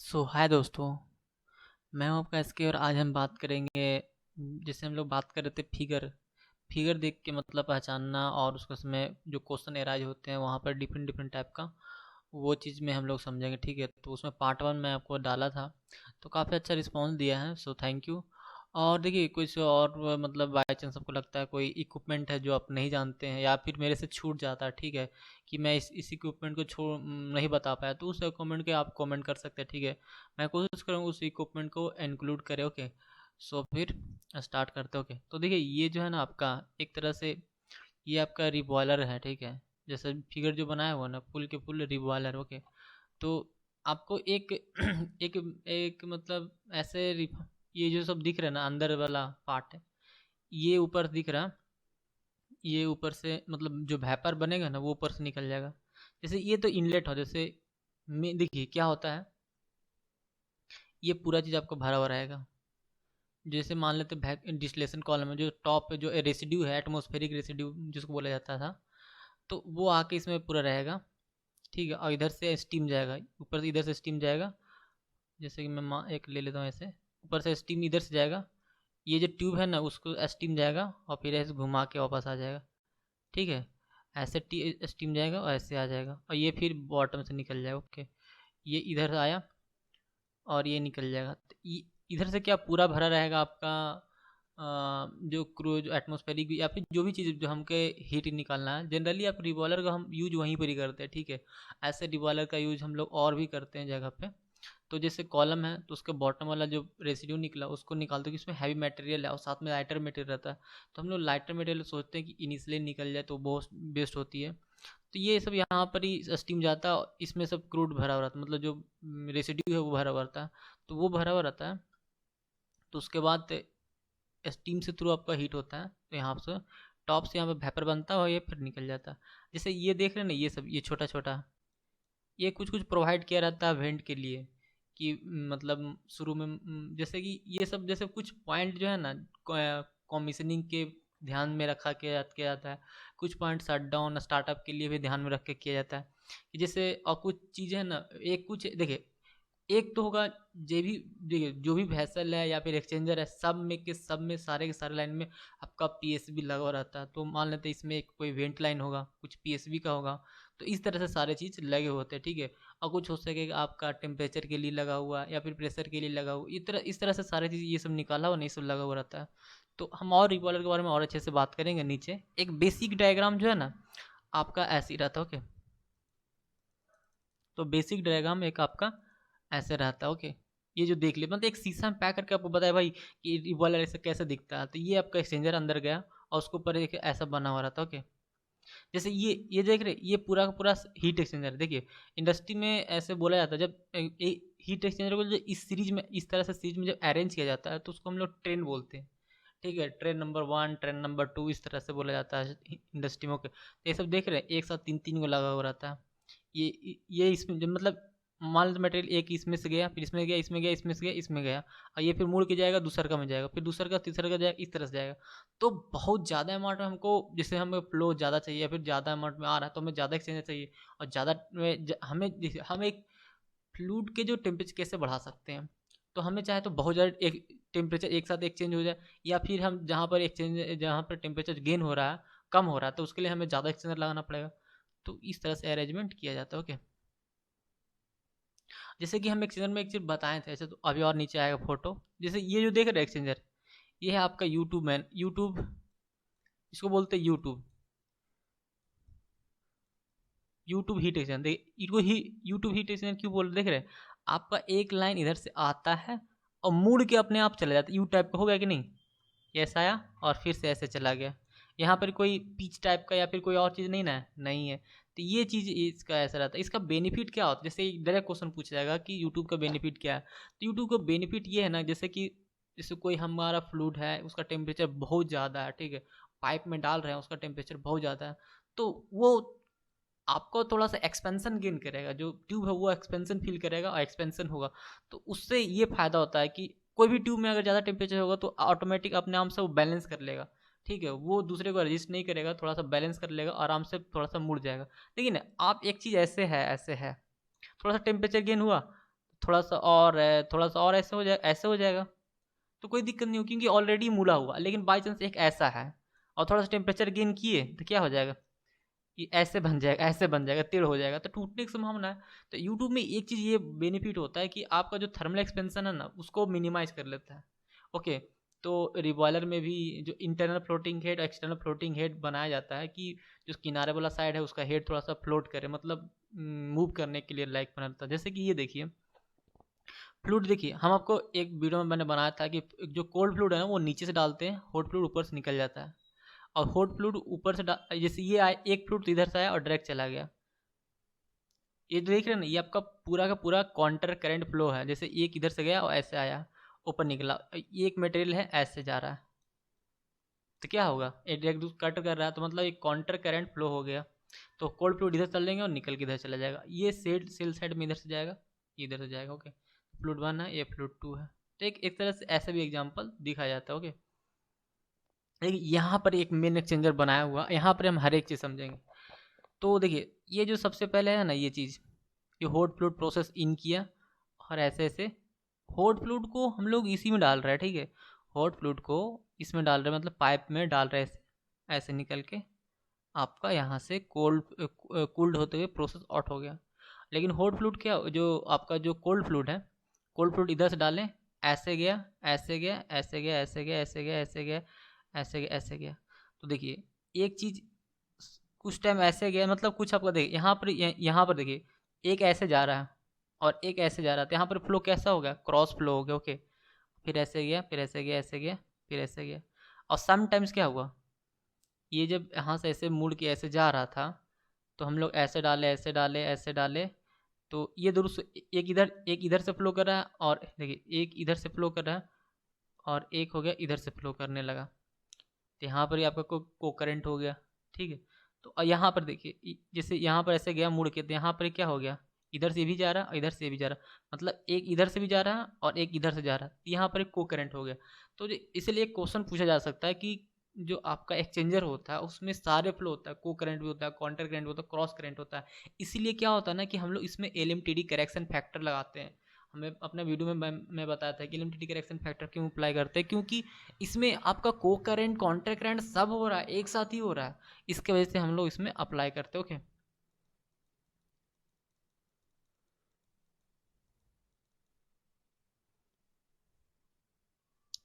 हाय दोस्तों। मैं हूं आपका एसके और आज हम बात करेंगे। जैसे हम लोग बात कर रहे थे फिगर फिगर देख के मतलब पहचानना और उसके उसमें जो क्वेश्चन एराइज होते हैं वहाँ पर डिफरेंट डिफरेंट टाइप का वो चीज़ में हम लोग समझेंगे। ठीक है, तो उसमें पार्ट वन में आपको डाला था तो काफ़ी अच्छा रिस्पॉन्स दिया है, सो थैंक यू। और देखिए कुछ और मतलब बाई चांस आपको लगता है कोई इक्विपमेंट है जो आप नहीं जानते हैं या फिर मेरे से छूट जाता है, ठीक है, कि मैं इस इक्विपमेंट को नहीं बता पाया, तो उस इक्विपमेंट के आप कमेंट कर सकते हैं। ठीक है, मैं कोशिश करूँगा उस इक्विपमेंट को इंक्लूड करें। ओके, सो फिर स्टार्ट करते हैं। ओके, तो देखिए ये जो है ना आपका एक तरह से ये आपका रिबॉयलर है। ठीक है, जैसे फिगर जो बनाया हुआ ना फुल के फुल रिबॉयलर। ओके, तो आपको एक एक एक मतलब ऐसे ये जो सब दिख रहा है ना अंदर वाला पार्ट है, ये ऊपर दिख रहा, ये ऊपर से मतलब जो वेपर बनेगा ना वो ऊपर से निकल जाएगा। जैसे ये तो इनलेट हो, जैसे में देखिए क्या होता है, ये पूरा चीज़ आपको भरा हुआ रहेगा। जैसे मान लेते डिस्टिलेशन कॉलम में जो टॉप पे जो रेसिड्यू है, एटमॉस्फेरिक रेसिड्यू जिसको बोला जाता था, तो वो आके इसमें पूरा रहेगा। ठीक है, और इधर से स्टीम जाएगा, ऊपर से इधर से स्टीम जाएगा। जैसे कि मैं एक ले लेता हूँ ऐसे, ऊपर से स्टीम इधर से जाएगा, ये जो ट्यूब है ना उसको स्टीम जाएगा और फिर ऐसे घुमा के वापस आ जाएगा। ठीक है, ऐसे स्टीम जाएगा और ऐसे आ जाएगा और ये फिर बॉटम से निकल जाएगा। ओके, ये इधर आया और ये निकल जाएगा, तो इधर से क्या पूरा भरा रहेगा आपका जो क्रूज एटमॉस्फेरिक या फिर जो भी चीज़ जो हमके हीट निकालना है। जनरली आप रिवॉल्वर का हम यूज वहीं पर ही करते हैं। ठीक है, ऐसे रिवॉल्वर का यूज हम लोग और भी करते हैं जगह पे। तो जैसे कॉलम है तो उसके बॉटम वाला जो रेसिड्यू निकला उसको निकालते हैं कि उसमें हैवी मटेरियल है और साथ में लाइटर मटेरियल रहता है। तो हम लोग लाइटर मटेरियल सोचते हैं कि इनिशियली निकल जाए तो बहुत बेस्ट होती है। तो ये सब यहाँ पर ही स्टीम जाता है और इसमें सब क्रूड भरा हुआ रहता है, मतलब जो रेसिड्यू है वो भरा हुआ रहता है। तो वो भरा हुआ रहता है, तो उसके बाद स्टीम से थ्रू आपका हीट होता है, तो यहाँ से टॉप से यहाँ पे वेपर बनता है और ये फिर निकल जाता है। जैसे ये देख रहे हैं ना, ये सब ये छोटा छोटा ये कुछ कुछ प्रोवाइड किया रहता है वेंट के लिए, कि मतलब शुरू में जैसे कि ये सब जैसे कुछ पॉइंट जो है ना कॉमिशनिंग के ध्यान में रखा किया जाता है। कुछ पॉइंट शट डाउन स्टार्टअप के लिए भी ध्यान में रख के किया जाता है, कि जैसे और कुछ चीज़ें हैं ना, एक कुछ देखिए एक तो होगा जे भी देखिए जो भी वैसल है या फिर एक्सचेंजर है, सब में सारे के सारे लाइन में आपका पीएसबी लगा हुआ रहता है। तो मान लेते हैं इसमें एक कोई वेंट लाइन होगा, कुछ पीएसबी का होगा, तो इस तरह से सारे चीज़ लगे होते हैं। ठीक है, और कुछ हो सकेगा आपका टेम्परेचर के लिए लगा हुआ या फिर प्रेशर के लिए लगा हुआ, इस तरह से सारे चीज़ ये सब निकाला हुआ नहीं सब लगा हुआ रहता है। तो हम और रिवॉल्वर के बारे में और अच्छे से बात करेंगे नीचे। एक बेसिक डायग्राम जो है ना आपका ऐसे ही रहता है। ओके, तो बेसिक डायग्राम एक आपका ऐसे रहता है। ओके, ये जो देख ले मतलब एक शीशा में पैक करके आपको बताया भाई कि रिवॉल्वर ऐसे कैसे दिखता है, तो ये आपका एक्सचेंजर अंदर गया और उसके ऊपर एक ऐसा बना हुआ रहता है। ओके, जैसे ये देख रहे ये पूरा का पूरा हीट एक्सचेंजर। देखिए इंडस्ट्री में ऐसे बोला जाता है जब हीट एक्सचेंजर को जो इस सीरीज में इस तरह से सीरीज में जब अरेंज किया जाता है तो उसको हम लोग ट्रेन बोलते हैं। ठीक है, train number one, train number two, इस तरह से बोला जाता है इंडस्ट्री में। ओके, तो ये सब देख रहे हैं एक साथ तीन तीन को लगा हुआ रहता है। ये इसमें मतलब मान लो मटेरियल एक इसमें से गया, फिर इसमें गया, इसमें गया, इसमें से गया, इसमें गया, और ये फिर मुड़ के जाएगा दूसर का में जाएगा, फिर दूसर का तीसरा का जाएगा, इस तरह से जाएगा। तो बहुत ज़्यादा अमाउंट में हमको, जैसे हमें फ्लो ज़्यादा चाहिए या फिर ज़्यादा अमाउंट में आ रहा है तो हमें ज़्यादा एक्सचेंजर चाहिए, और ज़्यादा हम एक फ्लूइड के जो टेम्परेचर कैसे बढ़ा सकते हैं। तो हमें चाहे तो बहुत ज़्यादा एक टेम्परेचर एक साथ एक्सचेंज हो जाए, या फिर हम जहाँ पर टेम्परेचर गेन हो रहा है, कम हो रहा है, तो उसके लिए हमें ज़्यादा एक्सचेंजर लगाना पड़ेगा। तो इस तरह से अरेंजमेंट किया जाता है। ओके, जैसे कि हम एक्सचेंजर में एक चीज़ बताए थे ऐसे, तो अभी और नीचे आएगा फोटो। जैसे ये जो देख रहे हैं एक्सचेंजर, ये है आपका यूट्यूब मैन, यूट्यूब इसको बोलते हैं यूट्यूब, यूट्यूब हीट एक्सचेंजर। देखिए ही यूट्यूब हीट एक्सचेंजर क्यों बोल देख रहे हैं, आपका एक लाइन इधर से आता है और मुड़ के अपने आप चला जाता है, यू टाइप का हो गया कि नहीं, ये ऐसा आया और फिर से ऐसे चला गया। यहाँ पर कोई पिच टाइप का या फिर कोई और चीज़ नहीं ना है, नहीं है। तो ये चीज़ इसका ऐसा रहता है। इसका बेनिफिट क्या होता है, जैसे डायरेक्ट क्वेश्चन पूछा जाएगा कि यूट्यूब का बेनिफिट क्या है, तो यूट्यूब का बेनिफिट ये है ना, जैसे कोई हमारा फ्लूइड है उसका टेम्परेचर बहुत ज़्यादा है, ठीक है, पाइप में डाल रहे हैं उसका टेम्परेचर बहुत ज़्यादा है, तो वो आपको थोड़ा सा एक्सपेंशन गेन करेगा, जो ट्यूब है वो एक्सपेंशन फील करेगा और एक्सपेंशन होगा। तो उससे ये फायदा होता है कि कोई भी ट्यूब में अगर ज़्यादा टेम्परेचर होगा तो ऑटोमेटिक अपने आप से वो बैलेंस कर लेगा। ठीक है, वो दूसरे को रजिस्ट नहीं करेगा, थोड़ा सा बैलेंस कर लेगा, आराम से थोड़ा सा मुड़ जाएगा। लेकिन आप एक चीज़ ऐसे है थोड़ा सा टेम्परेचर गेन हुआ, थोड़ा सा और है, थोड़ा सा और ऐसे हो जाएगा तो कोई दिक्कत नहीं हो, क्योंकि ऑलरेडी मूला हुआ। लेकिन बाई चांस एक ऐसा है और थोड़ा सा टेम्परेचर गेन किए तो क्या हो जाएगा, कि ऐसे बन जाएगा, ऐसे बन जाएगा, टेढ़ हो जाएगा, तो टूटने की संभावना है। तो यूट्यूब में एक चीज़ ये बेनिफिट होता है कि आपका जो थर्मल एक्सपेंशन है ना उसको मिनिमाइज कर लेता है। ओके, तो रिबॉयलर में भी जो इंटरनल फ्लोटिंग हेड और एक्सटर्नल फ्लोटिंग हेड बनाया जाता है कि जो किनारे वाला साइड है उसका हेड थोड़ा सा फ्लोट करे, मतलब मूव करने के लिए लाइक बनाता है। जैसे कि ये देखिए फ्लूइड, देखिए हम आपको एक वीडियो में मैंने बनाया था कि जो कोल्ड फ्लूइड है ना वो नीचे से डालते हैं, हॉट फ्लूइड ऊपर से निकल जाता है। और हॉट फ्लूइड ऊपर से जैसे ये आया एक फ्लूइड तो इधर से आया और डायरेक्ट चला गया। ये देख रहे हैं ना, ये आपका पूरा का पूरा काउंटर करंट फ्लो है। जैसे एक इधर से गया और ऐसे आया, ऊपर निकला, एक मटेरियल है ऐसे जा रहा है, तो क्या होगा, एक एक दूसरे कट कर रहा है, तो मतलब एक काउंटर करंट फ्लो हो गया। तो कोल्ड फ्लूइड इधर चल जाएंगे और निकल के इधर चला जाएगा। ये सेल साइड में इधर से जाएगा, इधर से जाएगा। ओके, फ्लूइड 1 है, ये फ्लूइड 2 है। तो एक तरह से ऐसा भी एग्जांपल दिखाया जाता है। ओके, लेकिन यहाँ पर एक मेन एक्सचेंजर बनाया हुआ, यहाँ पर हम हर एक चीज़ समझेंगे। तो देखिए ये जो सबसे पहले है ना ये चीज़, ये हॉट फ्लूइड प्रोसेस इन किया और ऐसे ऐसे हॉट फ्लूइड को हम लोग इसी में डाल रहे हैं, ठीक है। हॉट फ्लूइड को इसमें डाल रहे हैं, मतलब पाइप में डाल रहे हैं, ऐसे ऐसे निकल के आपका यहाँ से कूल्ड होते हुए प्रोसेस आउट हो गया। लेकिन हॉट फ्लूइड क्या, जो आपका जो कोल्ड फ्लूइड है, कोल्ड फ्लूइड इधर से डालें, ऐसे गया, ऐसे गया, ऐसे गया, ऐसे गया, ऐसे गया, ऐसे गया, ऐसे गया, ऐसे गया। तो देखिए एक चीज़, कुछ टाइम ऐसे गया, मतलब कुछ आपका देखिए यहाँ पर देखिए एक ऐसे जा रहा है और एक ऐसे जा रहा था। यहाँ पर फ्लो कैसा हो गया, क्रॉस फ्लो हो गया। ओके, फिर ऐसे गया, फिर ऐसे गया, ऐसे गया, फिर ऐसे गया। और समटाइम्स क्या हुआ, ये जब यहाँ से ऐसे मुड़ के ऐसे जा रहा था तो हम लोग ऐसे डाले, ऐसे डाले, ऐसे डाले, तो ये दोनों एक इधर से फ्लो कर रहा है, और देखिए एक इधर से फ्लो कर रहा है और एक हो गया इधर से फ्लो करने लगा। तो यहाँ पर ही आपका को करंट हो गया, ठीक है। तो यहाँ पर देखिए जैसे यहाँ पर ऐसे गया मुड़ के, तो यहाँ पर क्या हो गया, इधर से भी जा रहा है और इधर से भी जा रहा है, मतलब एक इधर से भी जा रहा है और एक इधर से जा रहा है, तो यहाँ पर एक को करंट हो गया। तो इसलिए एक क्वेश्चन पूछा जा सकता है कि जो आपका एक्सचेंजर होता है उसमें सारे फ्लो होता है, को करंट भी होता है, काउंटर करंट भी होता है, क्रॉस करंट होता है। इसीलिए क्या होता है ना कि हम लोग इसमें LMTD करेक्शन फैक्टर लगाते हैं। हमें अपने वीडियो में मैं बताया था कि LMTD करेक्शन फैक्टर क्यों अप्लाई करते हैं, क्योंकि इसमें आपका को करंट, काउंटर करंट सब हो रहा है, एक साथ ही हो रहा है। इसके वजह से हम लोग इसमें अप्लाई करते हैं। ओके,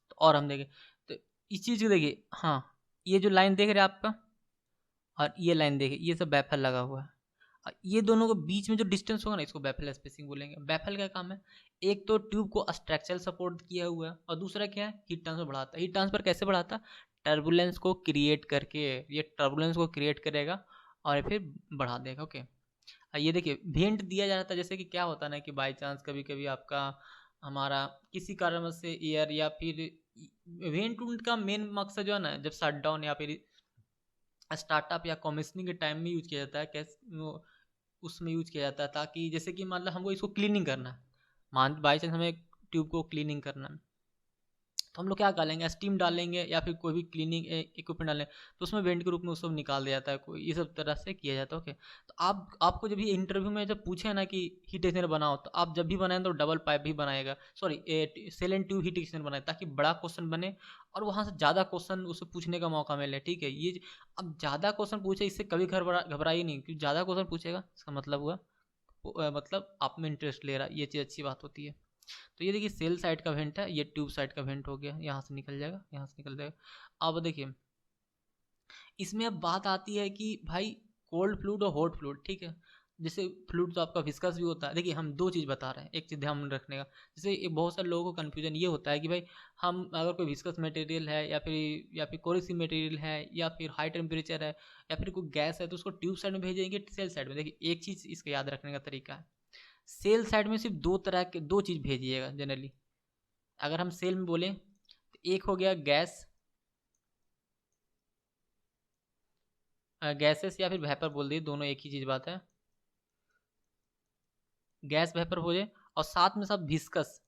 तो और हम देखें तो इस चीज़ को देखिए, हाँ ये जो लाइन देख रहे हैं आपका, और ये लाइन देखिए, ये सब बैफल लगा हुआ है। और ये दोनों के बीच में जो डिस्टेंस होगा ना इसको बैफल स्पेसिंग बोलेंगे। बैफल का काम है, एक तो ट्यूब को स्ट्रक्चरल सपोर्ट किया हुआ है और दूसरा क्या है, हीट ट्रांसफर बढ़ाता है। हीट ट्रांसफर कैसे बढ़ाता है, टर्बुलेंस को क्रिएट करके, ये टर्बुलेंस को क्रिएट करेगा और फिर बढ़ा देगा। ओके, ये देखिए वेंट दिया जाता है। जैसे कि क्या होता है ना कि बाई चांस कभी कभी आपका हमारा किसी कारण से एयर या फिर वेंट उंट का मेन मकसद जो है ना, जब शट डाउन या फिर स्टार्टअप या कॉमिशनिंग के टाइम में यूज किया जाता है, कैसे उसमें यूज किया जाता है, ताकि जैसे कि मतलब हमको इसको क्लीनिंग करना है, मान बाई चांस हमें ट्यूब को क्लीनिंग करना है, तो हम लोग क्या डालेंगे, स्टीम डालेंगे या फिर कोई भी क्लीनिंग इक्विपमेंट डालें, तो उसमें वेंट के रूप में उसको निकाल दिया जाता है कोई, ये सब तरह से किया जाता है। ओके, तो आपको जब ये इंटरव्यू में जब पूछे ना कि हीट एक्सचेंजर बनाओ, तो आप जब भी बनाएं तो डबल पाइप भी बनाएगा, sorry shell and tube heat exchanger बनाए, ताकि बड़ा क्वेश्चन बने और वहाँ से ज़्यादा क्वेश्चन उसे पूछने का मौका मिले। ठीक है, ये अब ज़्यादा क्वेश्चन पूछे इससे कभी घबराइए नहीं, क्योंकि ज़्यादा क्वेश्चन पूछेगा इसका मतलब हुआ मतलब आप में इंटरेस्ट ले रहा है, ये चीज़ अच्छी बात होती है। तो ये देखिए सेल साइड का वेंट है, ये ट्यूब साइड का वेंट हो गया, यहाँ से निकल जाएगा, यहाँ से निकल जाएगा। अब देखिए इसमें अब बात आती है कि भाई कोल्ड फ्लूइड और हॉट फ्लूइड, ठीक है। जैसे फ्लूइड तो आपका विस्कस भी होता है। देखिए हम दो चीज़ बता रहे हैं, एक चीज़ ध्यान में रखने का, जैसे बहुत सारे लोगों को कन्फ्यूजन ये होता है कि भाई हम अगर कोई विस्कस मटेरियल है या फिर कोरेसिव मटेरियल है या फिर हाई टेम्परेचर है या फिर कोई गैस है, तो उसको ट्यूब साइड में भेजेंगे सेल साइड में। देखिए एक चीज़ इसका याद रखने का तरीका है, सेल साइड में सिर्फ दो तरह के दो चीज़ भेजिएगा जनरली। अगर हम सेल में बोलें तो एक हो गया गैस, गैसेस या फिर वेपर बोल दिए, दोनों एक ही चीज़ बात है। गैस वेपर हो जाए और साथ में सब विस्कस,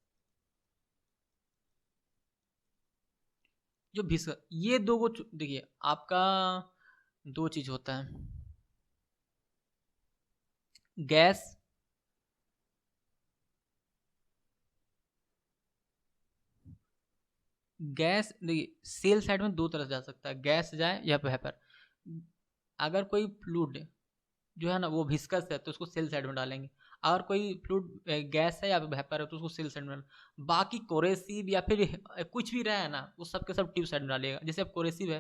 जो विस्कस, ये दो को देखिए आपका दो चीज़ होता है, गैस गैस देखिए सेल साइड में दो तरह से जा सकता है, गैस जाए या वेपर। अगर कोई फ्लूइड जो है ना वो विस्कस है तो उसको सेल साइड में डालेंगे। अगर कोई फ्लूइड गैस है या वेपर है तो उसको सेल साइड में डालेंगे। बाकी कोरेसिव या फिर कुछ भी रहा है ना वो सब के सब ट्यूब साइड में डालिएगा। जैसे अब कोरेसिव है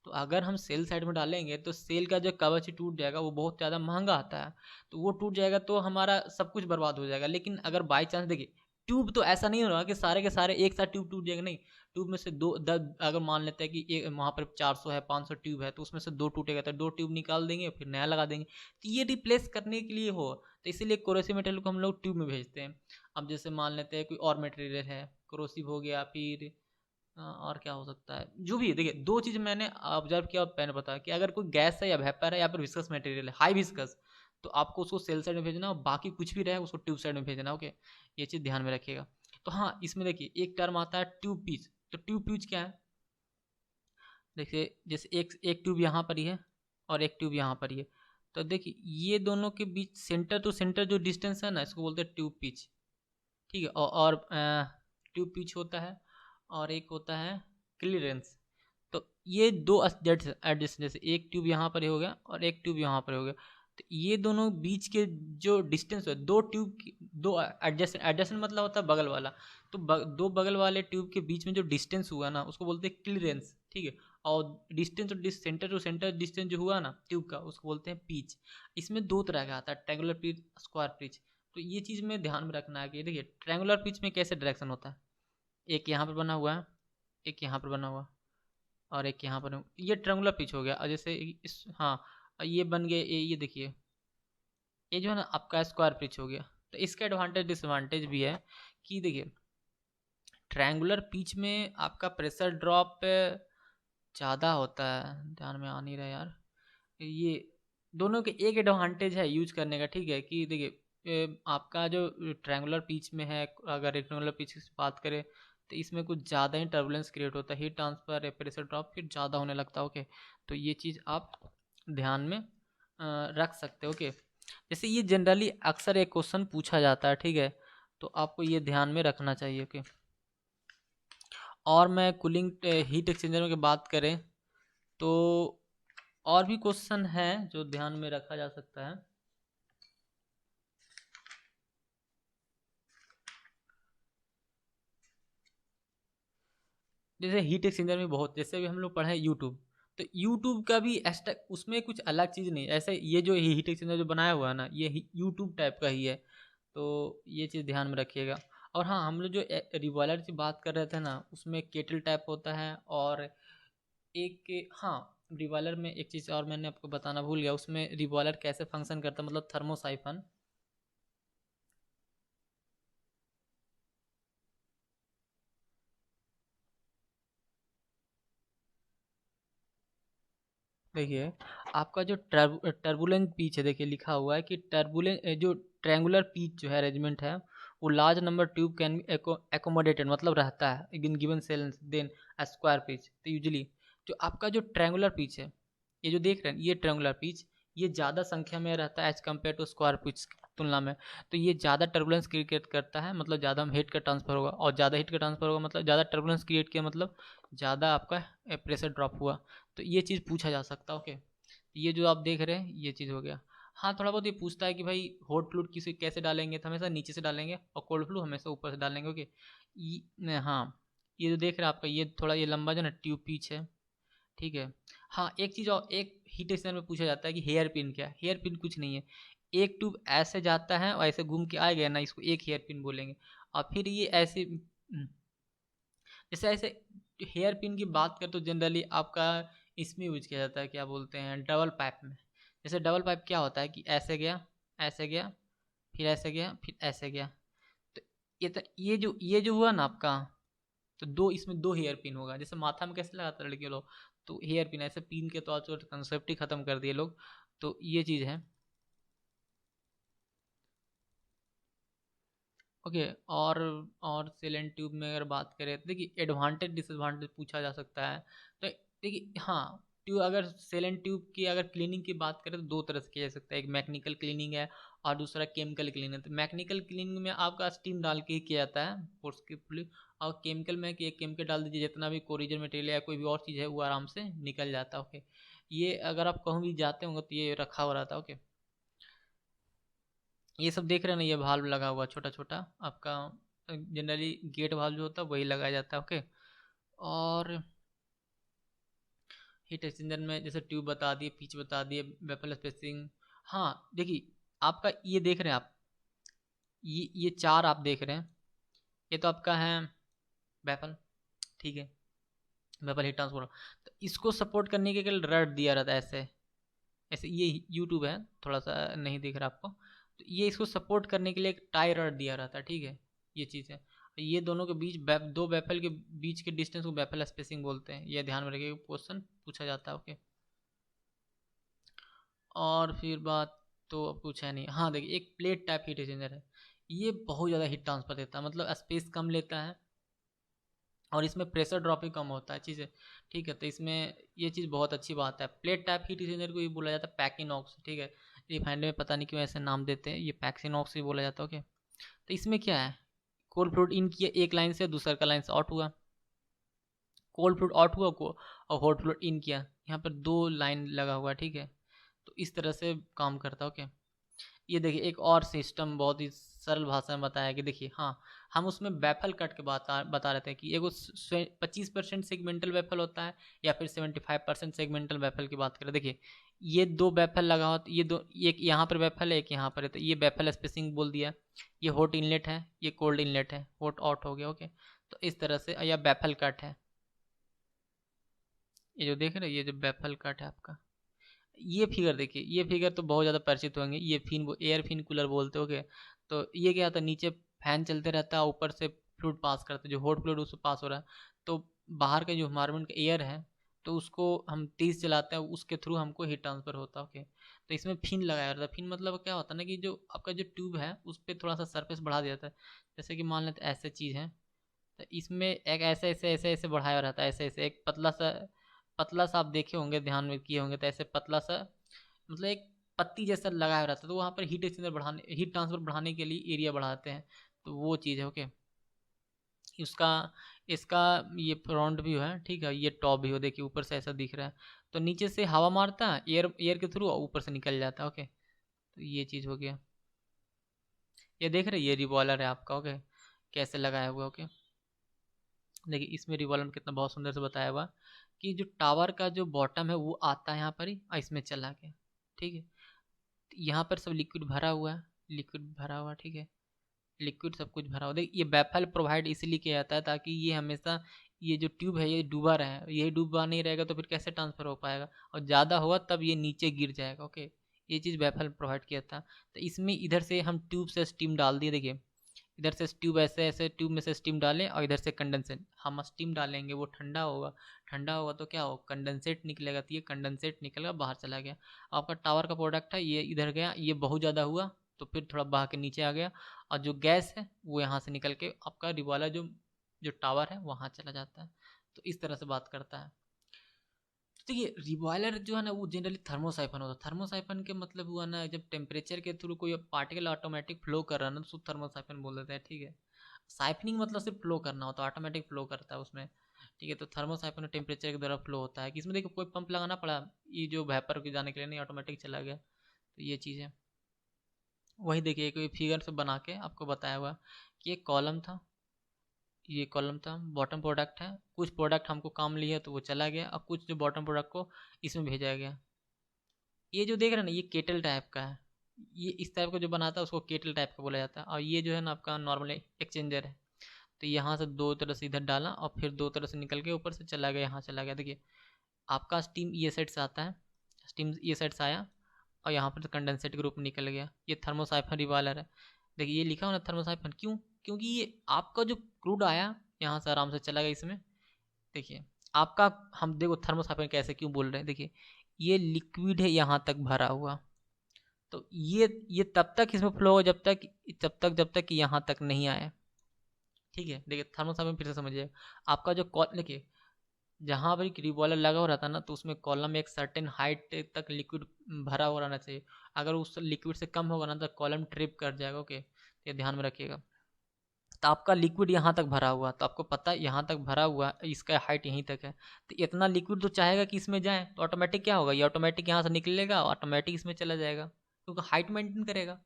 तो अगर हम सेल साइड में डालेंगे तो सेल का जो कवच टूट जाएगा वो बहुत ज़्यादा महंगा आता है, तो वो टूट जाएगा तो हमारा सब कुछ बर्बाद हो जाएगा। लेकिन अगर बाई चांस देखिए ट्यूब तो ऐसा नहीं हो रहा कि सारे के सारे एक साथ ट्यूब टूट जाएगा, नहीं। ट्यूब में से दो अगर मान लेते हैं कि एक वहाँ पर 400 है 500 ट्यूब है तो उसमें से दो टूटेगा तो दो ट्यूब निकाल देंगे फिर नया लगा देंगे। तो ये रिप्लेस करने के लिए हो, तो इसीलिए कोरोसिव मटेरियल को हम लोग ट्यूब में भेजते हैं। अब जैसे मान लेते हैं कोई और मटेरियल है, कोरोसिव हो गया, फिर और क्या हो सकता है, जो भी है देखिए दो चीज़ मैंने ऑब्जर्व किया और मैंने बताया कि अगर कोई गैस है या वेपर है या फिर विस्कस मटेरियल है हाई विस्कस, तो आपको उसको सेल साइड में भेजना और बाकी कुछ भी रहे उसको ट्यूब साइड में भेजना। ओके, ये चीज़ ध्यान में रखिएगा। तो हाँ, इसमें देखिए एक टर्म आता है ट्यूब पीच। तो ट्यूब पीच क्या है, देखिए जैसे एक एक ट्यूब यहाँ पर ही है और एक ट्यूब यहाँ पर ही है, तो देखिए ये दोनों के बीच सेंटर टू सेंटर जो डिस्टेंस है ना इसको बोलते हैं ट्यूब पिच। ठीक है, और ट्यूब पिच होता है और एक होता है क्लियरेंस। तो ये दो एडजस्ट, जैसे एक ट्यूब यहाँ पर हो गया और एक ट्यूब यहाँ पर हो गया, तो ये दोनों बीच के जो डिस्टेंस है दो ट्यूब की, दो एडजस्ट, एडजस्ट मतलब होता है बगल वाला, तो दो बगल वाले ट्यूब के बीच में जो डिस्टेंस हुआ ना उसको बोलते हैं क्लियरेंस। ठीक है, और डिस्टेंस और सेंटर टू सेंटर डिस्टेंस जो हुआ ना ट्यूब का उसको बोलते हैं पिच। इसमें दो तरह का आता है, ट्रैंगुलर पिच, स्क्वायर पिच। तो ये चीज़ में ध्यान में रखना है कि देखिए ट्रैंगुलर पिच में कैसे डायरेक्शन होता है, एक यहाँ पर बना हुआ है, एक यहाँ पर बना हुआ और एक यहाँ पर, ये ट्रैंगुलर पिच हो गया। और जैसे इस, हाँ, ये बन गए, ये देखिए ये जो है ना आपका स्क्वायर पिच हो गया। तो इसका एडवांटेज डिसएडवांटेज भी है कि देखिए ट्रायंगुलर पिच में आपका प्रेशर ड्रॉप ज़्यादा होता है, ध्यान में आ नहीं रहा यार। ये दोनों के एक एडवांटेज है यूज करने का, ठीक है, कि देखिए आपका जो ट्रायंगुलर पिच में है, अगर रेक्टेंगुलर पिच की बात करें तो इसमें कुछ ज़्यादा ही टर्बुलेंस क्रिएट होता है, हीट ट्रांसफर प्रेशर ड्रॉप फिर ज़्यादा होने लगता है। ओके, तो ये चीज़ आप ध्यान में रख सकते हो। ओके, जैसे ये जनरली अक्सर एक क्वेश्चन पूछा जाता है, ठीक है, तो आपको ये ध्यान में रखना चाहिए। ओके, और मैं कूलिंग हीट एक्सचेंजर की बात करें तो और भी क्वेश्चन है जो ध्यान में रखा जा सकता है। जैसे हीट एक्सचेंजर में बहुत, जैसे भी हम लोग पढ़े यूट्यूब, तो यूट्यूब का भी एक्स्ट्रा उसमें कुछ अलग चीज़ नहीं, ऐसे ये जो हीट एक्सचेंजर जो बनाया हुआ है ना ये यूट्यूब टाइप का ही है, तो ये चीज़ ध्यान में रखिएगा। और हाँ, हम लोग जो रिबॉयलर की बात कर रहे थे ना उसमें केटल टाइप होता है, और एक, हाँ, रिबॉयलर में एक चीज़ और मैंने आपको बताना भूल गया, उसमें रिबॉयलर कैसे फंक्शन करता है, मतलब थर्मोसाइफन। देखिए आपका जो टर्बुलेंट पीच है, देखिए लिखा हुआ है कि टर्बुलेंट जो ट्रायंगुलर पीच जो है अरेंजमेंट है वो large number tube can accommodated मतलब रहता है in given shells then square pitch. तो यूजली जो आपका जो ट्रायंगुलर पिच है, ये जो देख रहे हैं ये ट्रायंगुलर पिच, ये ज़्यादा संख्या में रहता है as compare to square pitch की तुलना में। तो ये ज़्यादा टर्बुलेंस क्रिएट करता है, मतलब ज़्यादा हीट का ट्रांसफर होगा, और ज़्यादा हीट का ट्रांसफर होगा मतलब ज़्यादा टर्बुलेंस क्रिएट किया मतलब ज़्यादा आपका प्रेशर ड्रॉप हुआ। तो ये चीज़ पूछा जा सकता है। ओके, ये जो आप देख रहे हैं ये चीज़ हो गया। हाँ, थोड़ा बहुत ये पूछता है कि भाई हॉट फ्लूइड किसे कैसे डालेंगे, तो हमेशा नीचे से डालेंगे और कोल्ड फ्लू हमेशा ऊपर से डालेंगे। ओके, हाँ, ये जो देख रहे हैं आपका ये थोड़ा ये लंबा जो ना ट्यूब पीच है, ठीक है। हाँ, एक चीज़ और, एक हीट एक्सचेंजर में पूछा जाता है कि हेयर पिन क्या है। हेयर पिन कुछ नहीं है, एक ट्यूब ऐसे जाता है और ऐसे घूम के आएगा ना इसको एक हेयर पिन बोलेंगे। और फिर ये ऐसे जैसे ऐसे हेयर पिन की बात करें तो जनरली आपका इसमें यूज किया जाता है, क्या बोलते हैं, डबल पाइप में। जैसे डबल पाइप क्या होता है कि ऐसे गया फिर ऐसे गया फिर ऐसे गया। तो ये जो हुआ ना आपका, तो दो इसमें दो हेयर पिन होगा। जैसे माथा में कैसे लगाते हैं लड़के लोग, तो हेयर पिन ऐसे पिन के तौर पर कंसेप्ट ही खत्म कर दिए लोग। तो ये चीज़ है। ओके, और सेलेंट ट्यूब में अगर बात करें तो देखिए एडवांटेज डिसएडवांटेज पूछा जा सकता है। तो देखिए हाँ, ट्यूब, अगर सेल एंड ट्यूब की अगर क्लीनिंग की बात करें तो दो तरह से किया जा सकता है, एक मैकेनिकल क्लीनिंग है और दूसरा केमिकल क्लीनिंग है। तो मैकेनिकल क्लीनिंग में आपका स्टीम डाल के ही किया जाता है फोर्सफुली, और केमिकल में कि एक केमिकल डाल दीजिए, जितना भी कोरिजन मटेरियल या कोई भी और चीज़ है वो आराम से निकल जाता है। ओके, ये अगर आप कहूँ भी जाते होंगे तो ये रखा हुआ रहता है। ओके, ये सब देख रहे हैं ना, ये भाल्व लगा हुआ छोटा छोटा आपका, जनरली गेट भाल्व जो होता है वही लगाया जाता है। ओके, और हीट एक्सचेंजर में जैसे ट्यूब बता दिए, पिच बता दिए, वेपल स्पेसिंग। हाँ देखिए, आपका ये देख रहे हैं आप, ये चार आप देख रहे हैं, ये तो आपका है वेपल, ठीक है, वेपल हीट ट्रांसफर। तो इसको सपोर्ट करने के लिए रड दिया रहता है ऐसे, ऐसे ये यूट्यूब है, थोड़ा सा नहीं दिख रहा आपको, तो ये इसको सपोर्ट करने के लिए एक टाई रड दिया रहता है, ठीक है, ये चीज़ है। ये दोनों के बीच दो बैफल के बीच के डिस्टेंस को बैफल स्पेसिंग बोलते हैं, ये ध्यान में रखिएगा, क्वेश्चन पूछा जाता है। ओके, और फिर बात तो अब कुछ है नहीं। हाँ देखिए, एक प्लेट टाइप हीट एक्सचेंजर है, ये बहुत ज़्यादा हीट ट्रांसफर देता है, मतलब स्पेस कम लेता है और इसमें प्रेशर ड्रॉप भी कम होता है चीज़ें, ठीक है। तो इसमें ये चीज़ बहुत अच्छी बात है। प्लेट टाइप हीट एक्सचेंजर को ये बोला जाता है पैकिनॉक्स, ठीक है। रिफाइंड में पता नहीं क्यों ऐसे नाम देते हैं, ये पैक्सिनॉक्स ही बोला जाता है। ओके, तो इसमें क्या है, कोल्ड फ्लूइड इन किया एक लाइन से, दूसरा का लाइन से आउट हुआ, कोल्ड फ्लूइड आउट हुआ को, और हॉट फ्लूइड इन किया, यहाँ पर दो लाइन लगा हुआ है, ठीक है। तो इस तरह से काम करता है। ओके, ये देखिए एक और सिस्टम बहुत ही सरल भाषा में बताया कि देखिए, हाँ हम उसमें बैफल कट के बता रहे थे कि एगो 25% सेगमेंटल बैफल होता है या फिर 75% सेगमेंटल बैफल की बात करें। देखिए ये दो बैफल लगा हो, ये दो, एक यहाँ पर बैफल है, एक यहाँ पर है, तो ये बैफल स्पेसिंग बोल दिया। ये हॉट इनलेट है, ये कोल्ड इनलेट है, हॉट आउट हो गया। ओके, तो इस तरह से, या बैफल कट है, ये जो देख रहे हैं, ये जो बैफल कट है आपका, ये फिगर देखिए, ये फिगर तो बहुत ज़्यादा परिचित होंगे, ये फिन एयर फिन कूलर बोलते हो गए। तो ये क्या होता है, नीचे फैन चलते रहता है, ऊपर से फ्लूइड पास करता है, जो हॉट फ्लूइड उससे पास हो रहा है, तो बाहर का जो एनवायरनमेंट का एयर है, तो उसको हम तेज चलाते हैं, उसके थ्रू हमको हीट ट्रांसफर होता है। ओके, तो इसमें फिन लगाया रहता है। फिन मतलब क्या होता है ना, कि जो आपका जो ट्यूब है उस पर थोड़ा सा सरफेस बढ़ा दिया जाता है। जैसे कि मान लेते ऐसे चीज़ है, तो इसमें एक ऐसे ऐसे ऐसे ऐसे बढ़ाया रहता है, ऐसे ऐसे एक पतला सा आप देखे होंगे, ध्यान में किए होंगे, तो ऐसे पतला सा, मतलब एक पत्ती जैसा लगाया रहता है, तो वहाँ पर हीट एक्सचेंजर बढ़ाने, हीट ट्रांसफर बढ़ाने के लिए एरिया बढ़ाते हैं, तो वो चीज़ है। ओके, उसका, इसका ये फ्रंट व्यू है, ठीक है, ये टॉप व्यू देखिए, ऊपर से ऐसा दिख रहा है, तो नीचे से हवा मारता है एयर एयर के थ्रू, ऊपर से निकल जाता है। ओके, तो ये चीज़ हो गया। ये देख रहे, ये रिवॉल्वर है आपका। ओके, कैसे लगाया हुआ। ओके, देखिए इसमें रिवॉल्वर में कितना बहुत सुंदर से बताया हुआ कि जो टावर का जो बॉटम है वो आता है यहाँ पर ही, और इसमें चला गया, ठीक है। यहाँ पर सब लिक्विड भरा हुआ है, लिक्विड भरा हुआ, ठीक है, लिक्विड सब कुछ भरा हुआ। देखिए ये बैफल प्रोवाइड इसलिए किया जाता है ताकि ये हमेशा, ये जो ट्यूब है ये डूबा रहे, ये डूबा नहीं रहेगा तो फिर कैसे ट्रांसफर हो पाएगा, और ज़्यादा हुआ तब ये नीचे गिर जाएगा। ओके, ये चीज़ बैफल प्रोवाइड किया था। तो इसमें इधर से हम ट्यूब से स्टीम डाल दिए, देखिए इधर से ट्यूब ऐसे ऐसे ट्यूब में से स्टीम डालें, और इधर से कंडेंसेट हम स्टीम डालेंगे, वो ठंडा होगा, ठंडा होगा तो क्या हो, कंडेंसेट निकलेगा, तो ये कंडेंसेट निकलेगा, बाहर चला गया। आपका टावर का प्रोडक्ट है, ये इधर गया, ये बहुत ज़्यादा हुआ तो फिर थोड़ा बहा के नीचे आ गया, और जो गैस है वो यहाँ से निकल के आपका रिवाला जो जो टावर है वहाँ चला जाता है। तो इस तरह से बात करता है। तो देखिए रिबॉयलर जो है ना, वो जनरली थर्मोसाइफन होता है। थर्मोसाइफन के मतलब हुआ ना, जब टेम्परेचर के थ्रू कोई पार्टिकल ऑटोमेटिक फ्लो कर रहा है ना, तो उसको थर्मोसाइफन बोल देते हैं, ठीक है। साइफनिंग मतलब सिर्फ फ्लो करना होता है, ऑटोमेटिक फ्लो करता है उसमें, ठीक है। तो थर्मोसाइफन टेम्परेचर के द्वारा फ्लो होता है, कि इसमें देखो कोई पंप लगाना पड़ा, ये जो वेपर के जाने के लिए नहीं, ऑटोमेटिक चला गया। तो ये चीज़ है। वही देखिए कोई फिगर से बना के आपको बताया हुआ कि एक कॉलम था, ये कॉलम था, बॉटम प्रोडक्ट है, कुछ प्रोडक्ट हमको काम लिया तो वो चला गया, और कुछ जो बॉटम प्रोडक्ट को इसमें भेजा गया। ये जो देख रहे हैं ना, ये केटल टाइप का है, ये इस टाइप का जो बनाता है उसको केटल टाइप का बोला जाता है। और ये जो है ना आपका नॉर्मल एक्सचेंजर है, तो यहाँ से दो तरह से इधर डाला और फिर दो तरह से निकल के ऊपर से चला गया, यहाँ चला गया। देखिए आपका स्टीम ये साइड से आता है, स्टीम ये साइड से आया, और यहाँ पर कंडेंसेट के रूप में निकल गया। ये थर्मोसाइफन रिवालर है, देखिए ये लिखा हो ना थर्मोसाइफन, क्यों, क्योंकि ये आपका जो क्रूड आया यहाँ से आराम से चला गया इसमें। देखिए आपका, हम देखो थर्मोसाइफन कैसे क्यों बोल रहे हैं, देखिए ये लिक्विड है यहाँ तक भरा हुआ, तो ये तब तक इसमें फ्लो हो जब तक कि यहाँ तक नहीं आए, ठीक है। देखिए थर्मोसाइफन फिर से समझिए, आपका जो कॉल देखिए, जहाँ पर एक रिवॉल्वर लगा हुआ रहता है ना, तो उसमें कॉलम में एक सर्टेन हाइट तक लिक्विड भरा हुआ रहना चाहिए। अगर उस लिक्विड से कम होगा ना तो कॉलम ट्रिप कर जाएगा। ओके, तो ये ध्यान में रखिएगा। तो आपका लिक्विड यहाँ तक भरा हुआ, तो आपको पता है यहाँ तक भरा हुआ, इसका हाइट यहीं तक है, तो इतना लिक्विड तो चाहेगा कि इसमें जाए, तो ऑटोमेटिक क्या होगा, ये ऑटोमेटिक यहाँ से निकलेगा, ऑटोमेटिक इसमें चला जाएगा, क्योंकि हाइट मेंटेन करेगा।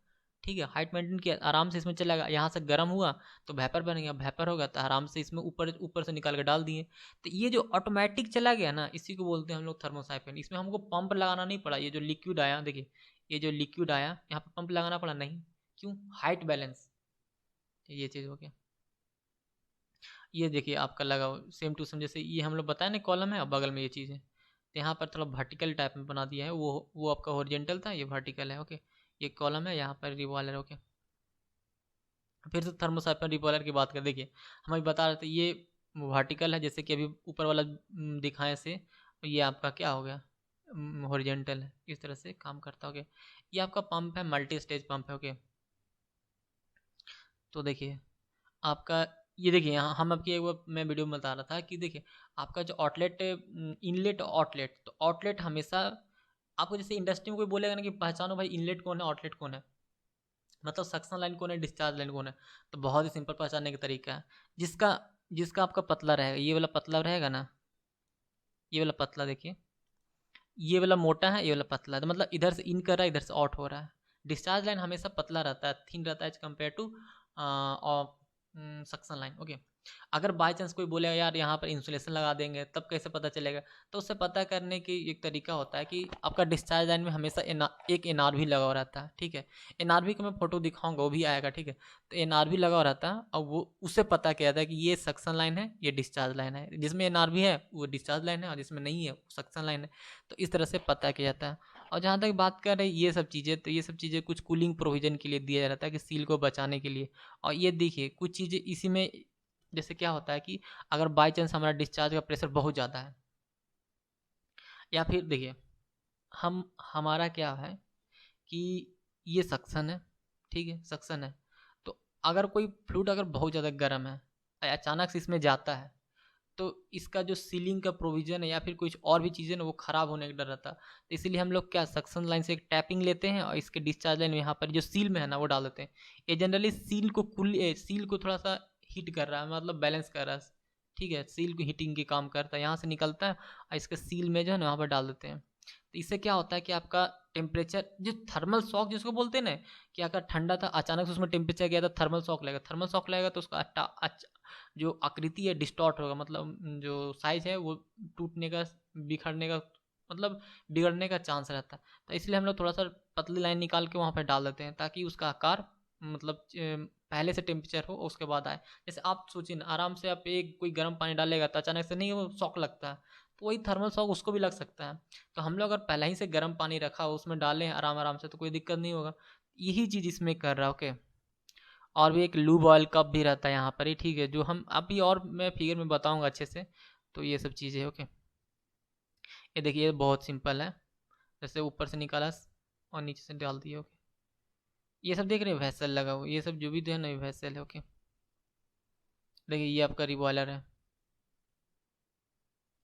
ठीक है, हाइट मेंटेन किया, आराम से इसमें चलेगा। यहाँ से गर्म हुआ तो वेपर बन गया, वेपर होगा तो आराम से इसमें ऊपर ऊपर से निकाल के डाल दिए। तो ये जो ऑटोमेटिक चला गया ना, इसी को बोलते हैं हम लोग थर्मोसाइफन। इसमें हमको पंप लगाना नहीं पड़ा। ये जो लिक्विड आया, देखिए ये जो लिक्विड आया, यहाँ पर पंप लगाना पड़ा नहीं। क्यों? Height balance. ये चीज़ हो गया। ये देखिए आपका लगा सेम टू सेम, जैसे ये हम लोग बताए ना कॉलम है और बगल में ये चीज़ है, तो यहाँ पर थोड़ा वर्टिकल टाइप में बना दिया है। वो आपका हॉरिजेंटल था, ये वर्टिकल है। ओके, ये कॉलम है, यहाँ पर रिवॉल्वर। ओके, फिर से थर्मोसाइफन रिवॉल्वर की बात करें, देखिए हम अभी बता रहे थे ये वर्टिकल है, जैसे कि अभी ऊपर वाला दिखाए से, ये आपका क्या हो गया, हॉरिजेंटल है। इस तरह से काम करता है। ओके, ये आपका पंप है, मल्टी स्टेज पंप है। ओके, तो देखिए आपका, ये देखिए यहाँ हम आपकी एक बार मैं वीडियो में बता रहा था कि देखिए आपका जो आउटलेट, इनलेट आउटलेट, तो आउटलेट हमेशा आपको, जैसे इंडस्ट्री में कोई बोलेगा ना कि पहचानो भाई इनलेट कौन है आउटलेट कौन है, मतलब सक्शन लाइन कौन है डिस्चार्ज लाइन कौन है, तो बहुत ही सिंपल पहचानने का तरीका है। जिसका जिसका आपका पतला रहेगा, ये वाला पतला रहेगा ना, ये वाला पतला देखिए, ये वाला मोटा है, ये वाला पतला है, तो मतलब इधर से इन कर रहा है, इधर से आउट हो रहा है। डिस्चार्ज लाइन हमेशा पतला रहता है, थिन रहता है as compare to suction line. Okay, अगर बाय चांस कोई बोलेगा यार यहाँ पर इंसुलेशन लगा देंगे, तब कैसे पता चलेगा, तो उससे पता करने की एक तरीका होता है कि आपका डिस्चार्ज लाइन में हमेशा एक एनआरवी लगा हुआ रहता है। ठीक है, एनआरवी का मैं फोटो दिखाऊंगा, वो भी आएगा। ठीक है, तो एनआरवी लगा हुआ रहता है और वो उससे पता किया जाता है कि ये सक्शन लाइन है, ये डिस्चार्ज लाइन है। जिसमें एनआरवी है वो डिस्चार्ज लाइन है, और जिसमें नहीं है वो सक्शन लाइन है। तो इस तरह से पता किया जाता है। और जहाँ तक बात कर रहे हैं ये सब चीज़ें, तो ये सब चीज़ें कुछ कूलिंग प्रोविजन के लिए दिया जाता है कि सील को बचाने के लिए। और ये देखिए कुछ चीज़ें इसी में, जैसे क्या होता है कि अगर बाई चांस हमारा डिस्चार्ज का प्रेशर बहुत ज़्यादा है, या फिर देखिए हम हमारा क्या है कि ये सक्शन है, ठीक है सक्शन है, तो अगर कोई फ्लूइड अगर बहुत ज़्यादा गर्म है, अचानक से इसमें जाता है, तो इसका जो सीलिंग का प्रोविज़न है या फिर कुछ और भी चीज़ें ना, वो ख़राब होने का डर रहता है। तो इसीलिए हम लोग क्या सक्शन लाइन से एक टैपिंग लेते हैं और इसके डिस्चार्ज लाइन में यहाँ पर जो सील में है ना वो डाल देते हैं। ये जनरली सील को थोड़ा सा हीट कर रहा है, मतलब बैलेंस कर रहा है। ठीक है, सील को हीटिंग के काम करता है, यहाँ से निकलता है और इसके सील में जो है ना वहाँ पर डाल देते हैं। तो इससे क्या होता है कि आपका टेम्परेचर, जो थर्मल शॉक जिसको बोलते हैं ना, कि अगर ठंडा था अचानक से उसमें टेम्परेचर गया तो थर्मल शॉक लगेगा। थर्मल शॉक लगेगा तो उसका जो आकृति है डिस्टॉर्ट होगा, मतलब जो साइज है वो टूटने का, बिखरने का, मतलब बिगड़ने का चांस रहता है। तो इसलिए हम लोग थोड़ा सा पतली लाइन निकाल के वहाँ पर डाल देते हैं, ताकि उसका आकार मतलब पहले से टेम्परेचर हो उसके बाद आए। जैसे आप सोचिए ना, आराम से आप एक कोई गर्म पानी डालेगा तो अचानक से नहीं वो शॉक लगता है, तो वही थर्मल शॉक उसको भी लग सकता है। तो हम लोग अगर पहले ही से गर्म पानी रखा हो उसमें डालें आराम आराम से, तो कोई दिक्कत नहीं होगा। यही चीज़ इसमें कर रहा है। ओके, और भी एक लूब ऑयल कप भी रहता है यहाँ पर ही। ठीक है, जो हम अभी और मैं फिगर में बताऊंगा अच्छे से। तो ये सब चीज़ें ओके, ये देखिए ये बहुत सिंपल है, जैसे ऊपर से निकाला और नीचे से डाल दिया। ओके, ये सब देख रहे हैं वैसल लगा हुआ, ये सब जो भी है ना ये वैसल है। ओके, देखिए ये आपका रिबॉयलर है।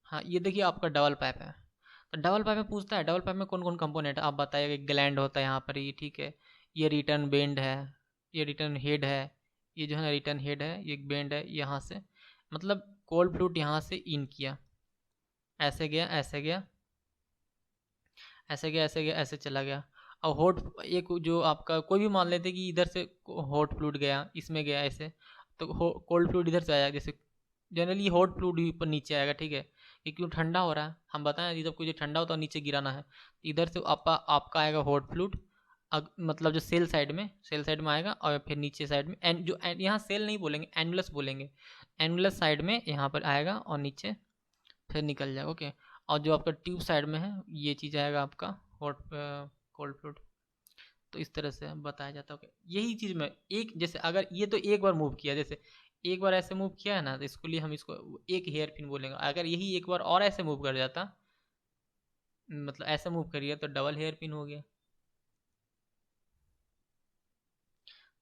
हाँ, ये देखिए आपका डबल पाइप है। तो डबल पाइप में पूछता है डबल पाइप में कौन कौन कंपोनेंट है, आप बताइएगा। एक ग्लैंड होता है यहाँ पर ही, ठीक है, ये रिटर्न बेंड है, ये रिटर्न हेड है, ये जो है ना रिटर्न हेड है, ये एक बेंड है यहाँ से, मतलब कोल्ड फ्लूट यहाँ से इन किया, ऐसे गया ऐसे गया, ऐसे गया ऐसे गया, ऐसे चला गया। और हॉट, एक जो आपका कोई भी मान लेते कि इधर से हॉट फ्लूइड गया, इसमें गया ऐसे, तो कोल्ड फ्लूइड इधर से आया, जैसे जनरली हॉट फ्लूइड भी ऊपर नीचे आएगा। ठीक है, ये क्यों ठंडा हो रहा है, हम बताएं जब कुछ ठंडा होता है नीचे गिराना है, तो इधर से आपका आएगा हॉट फ्लूइड, मतलब जो सेल साइड में आएगा, और फिर नीचे साइड में यहाँ सेल नहीं बोलेंगे, एनुलस बोलेंगे, एनुलस साइड में यहाँ पर आएगा और नीचे फिर निकल जाएगा। ओके, और जो आपका ट्यूब साइड में है ये चीज़ आएगा आपका हॉट कोल्ड फ्लूइड। तो इस तरह से बताया जाता है। ओके, यही चीज़ में एक, जैसे अगर ये तो एक बार मूव किया, जैसे एक बार ऐसे मूव किया है ना, तो इसको लिए हम इसको एक हेयर पिन बोलेंगे। अगर यही एक बार और ऐसे मूव कर जाता, मतलब ऐसे मूव करिए, तो डबल हेयर पिन हो गया।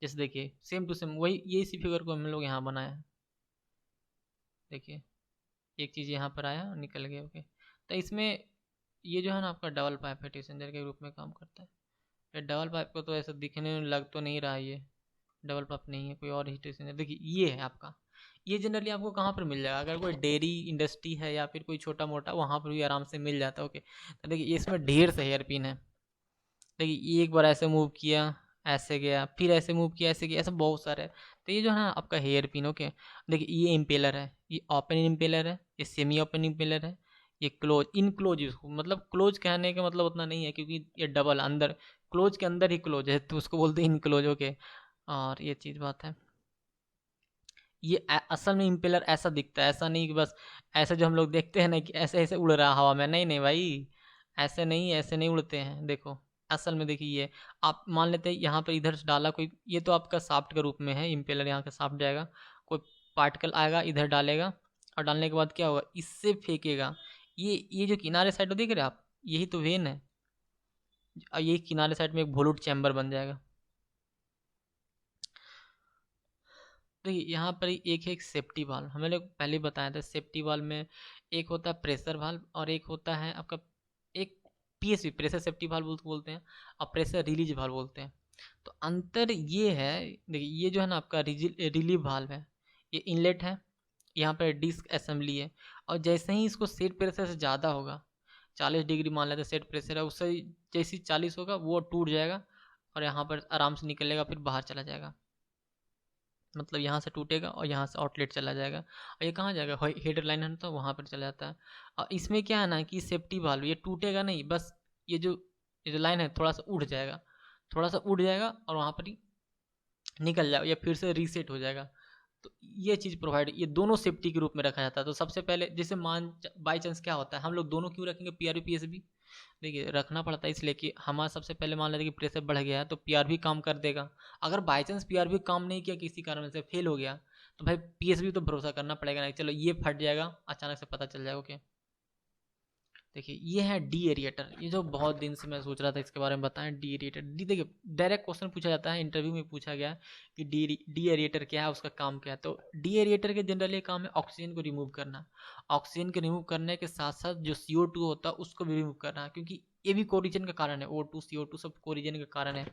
जैसे देखिए सेम टू सेम वही, ये इसी फिगर को हम लोग यहाँ बनाया है। देखिए एक चीज़ यहाँ पर आया निकल गया। ओके, तो इसमें ये जो है ना आपका डबल पाइप हीट एक्सचेंजर के रूप में काम करता है। ये डबल पाइप को तो ऐसा दिखने में लग तो नहीं रहा है, ये डबल पाइप नहीं है, कोई और हीट एक्सचेंजर। देखिए ये है आपका, ये जनरली आपको कहाँ पर मिल जाएगा, अगर कोई डेयरी इंडस्ट्री है या फिर कोई छोटा मोटा, वहाँ पर भी आराम से मिल जाता है। ओके, तो देखिए इसमें ढेर से हेयर पिन है। देखिए एक बार ऐसे मूव किया, ऐसे गया, फिर ऐसे मूव किया, ऐसे गया, ऐसा बहुत सारे है। तो ये जो है ना आपका हेयर पिन। ओके, देखिए ये इम्पेलर है, ये ओपन इम्पेलर है, ये सेमी ओपन इम्पेलर है, ये क्लोज इनक्लोज, इसको मतलब क्लोज कहने का मतलब उतना नहीं है क्योंकि ये डबल अंदर, क्लोज के अंदर ही क्लोज है तो उसको बोलते हैं इनक्लोज। ओके, और ये चीज़ बात है, ये असल में इम्पेलर ऐसा दिखता है, ऐसा नहीं कि बस ऐसे जो हम लोग देखते हैं ना कि ऐसे ऐसे उड़ रहा हवा में, नहीं नहीं भाई, ऐसे नहीं, ऐसे नहीं उड़ते हैं। देखो असल में देखिए, ये आप मान लेते हैं यहाँ पर इधर से डाला कोई, ये तो आपका शाफ्ट के रूप में है, इम्पेलर यहाँ का शाफ्ट जाएगा, कोई पार्टिकल आएगा इधर डालेगा, और डालने के बाद क्या होगा, इससे फेंकेगा। ये जो किनारे साइड देख रहे हैं आप, यही तो वेन है, और यही किनारे साइड में एक वोलूट चैम्बर बन जाएगा। देखिए यहाँ पर एक है एक सेफ्टी वाल्व, हमें लोग पहले ही बताया था, सेफ्टी वाल्व में एक होता है प्रेशर वाल्व और एक होता है आपका एक पीएसवी, प्रेशर सेफ्टी वाल्व बोलते हैं, और प्रेशर रिलीज वाल्व बोलते हैं। तो अंतर ये है, देखिए ये जो है ना आपका रिलीव वाल्व है, ये इनलेट है, यहाँ पर डिस्क असेंबली है, और जैसे ही इसको सेट प्रेशर से ज़्यादा होगा, 40 डिग्री मान लेते हैं सेट प्रेशर है, उससे जैसे 40 होगा वो टूट जाएगा और यहाँ पर आराम से निकलेगा, फिर बाहर चला जाएगा। मतलब यहाँ से टूटेगा और यहाँ से आउटलेट चला जाएगा, और ये कहाँ जाएगा, हेडर लाइन है तो वहाँ पर चला जाता है। और इसमें क्या है ना कि सेफ्टी वाल्व ये टूटेगा नहीं, बस ये जो लाइन है थोड़ा सा उड़ जाएगा, थोड़ा सा उड़ जाएगा और वहाँ पर ही निकल जाएगा या फिर से रीसेट हो जाएगा। तो ये चीज़ प्रोवाइड, ये दोनों सेफ्टी के रूप में रखा जाता है। तो सबसे पहले जैसे मान बाई चांस क्या होता है, हम लोग दोनों क्यों रखेंगे, पीआरबी पीएसबी, देखिए रखना पड़ता है इसलिए कि हमारा सबसे पहले मान लेते कि प्रेशर बढ़ गया है तो पीआरबी काम कर देगा। अगर बाई चांस पीआरबी काम नहीं किया, किसी कारण से फेल हो गया, तो भाई पीएसबी तो भरोसा करना पड़ेगा ना, चलो ये फट जाएगा, अचानक से पता चल जाएगा। ओके, देखिए ये है डी एरिएटर, ये जो बहुत दिन से मैं सोच रहा था इसके बारे में बताएं। डी एरिएटर, डी देखिए डायरेक्ट क्वेश्चन पूछा जाता है, इंटरव्यू में पूछा गया कि डी एरिएटर क्या है, उसका काम क्या है। तो डी एरिएटर के जनरली काम है ऑक्सीजन को रिमूव करना, ऑक्सीजन को रिमूव करने के साथ साथ जो CO2 होता है उसको भी रिमूव करना, क्योंकि ये भी कोरिजन का कारण है, O2 CO2 सब कोरिजन का कारण है।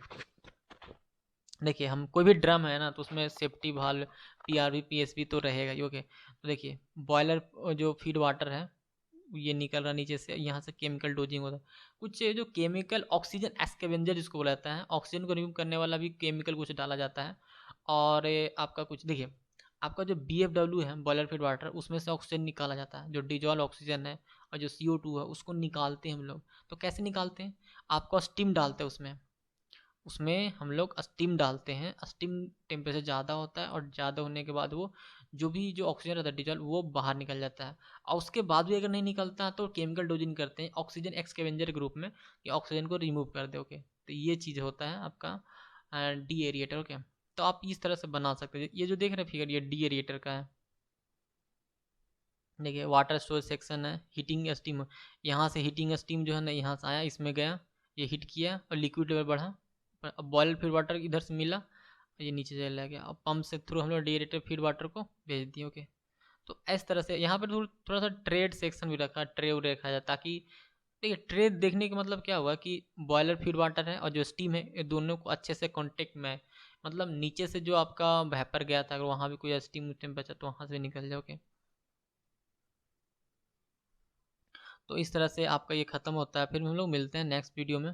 देखिए हम कोई भी ड्रम है ना तो उसमें सेफ्टी वाल्व, पीआरवी पीएसबी तो रहेगा ही। ओके, तो देखिए बॉयलर जो फीड वाटर है ये निकल रहा नीचे से, यहाँ से केमिकल डोजिंग होता है, कुछ जो केमिकल ऑक्सीजन एस्केवेंजर जिसको बोला जाता है, ऑक्सीजन को रिमूव करने वाला भी केमिकल कुछ डाला जाता है। और आपका कुछ देखिए, आपका जो BFW है बॉयलर फीड वाटर, उसमें से ऑक्सीजन निकाला जाता है, जो डिजॉल्व ऑक्सीजन है, और जो CO2 है उसको निकालते हैं हम लोग। तो कैसे निकालते हैं, आपको स्टीम डालते हैं उसमें, उसमें हम लोग स्टीम डालते हैं, स्टीम टेम्परेचर ज़्यादा होता है और ज़्यादा होने के बाद वो जो ऑक्सीजन रहता है डिजॉल्व, वो बाहर निकल जाता है। और उसके बाद भी अगर नहीं निकलता तो केमिकल डोजिंग करते हैं ऑक्सीजन एक्सकेवेंजर के रूप में, कि ऑक्सीजन को रिमूव कर दे। ओके, तो ये चीज़ होता है आपका डी एरिएटर। ओके, तो आप इस तरह से बना सकते हैं। ये जो देख रहे हैं फिगर, ये डी एरिएटर का है। देखिए वाटर स्टोरेज सेक्शन है, हीटिंग स्टीम, यहाँ से हीटिंग स्टीम जो है ना यहाँ से आया, इसमें गया, ये हीट किया और लिक्विड लेवल बढ़ा, पर अब बॉयल फीड वाटर इधर से मिला, ये नीचे चला गया, अब पंप से थ्रू हम लोग डेरिवेटिव फीड वाटर को भेज दिए। ओके, तो इस तरह से यहाँ पर थोड़ा सा ट्रेड सेक्शन भी रखा, ट्रे रखा जाए, ताकि देखिए ट्रे देखने का मतलब क्या हुआ कि बॉयलर फीड वाटर है और जो स्टीम है, ये दोनों को अच्छे से कॉन्टेक्ट में, मतलब नीचे से जो आपका वेपर गया था, अगर वहाँ भी कोई स्टीम बचा तो वहाँ से निकल जाए। ओके, तो इस तरह से आपका ये ख़त्म होता है, फिर हम लोग मिलते हैं नेक्स्ट वीडियो में।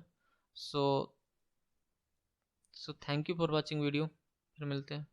So so thank you for watching video, फिर मिलते हैं।